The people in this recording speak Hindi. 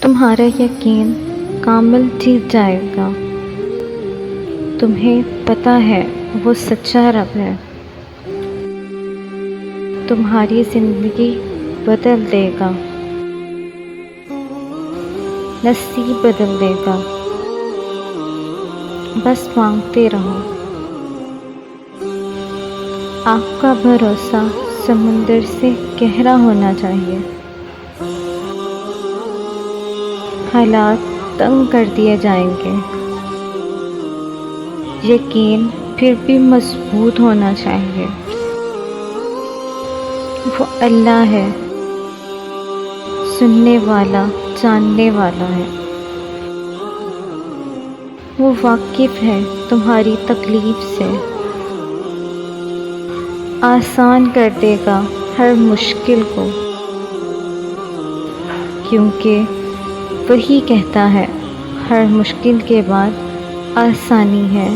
तुम्हारा यकीन कामिल जीत जाएगा। तुम्हें पता है वो सच्चा रब है। तुम्हारी ज़िंदगी बदल देगा, नसीब बदल देगा। बस मांगते रहो। आपका भरोसा समुंदर से गहरा होना चाहिए। हालात तंग कर दिए जाएंगे, यकीन फिर भी मजबूत होना चाहिए। वो अल्लाह है, सुनने वाला, जानने वाला है। वो वाकिफ़ है तुम्हारी तकलीफ़ से, आसान कर देगा हर मुश्किल को, क्योंकि वही कहता है हर मुश्किल के बाद आसानी है।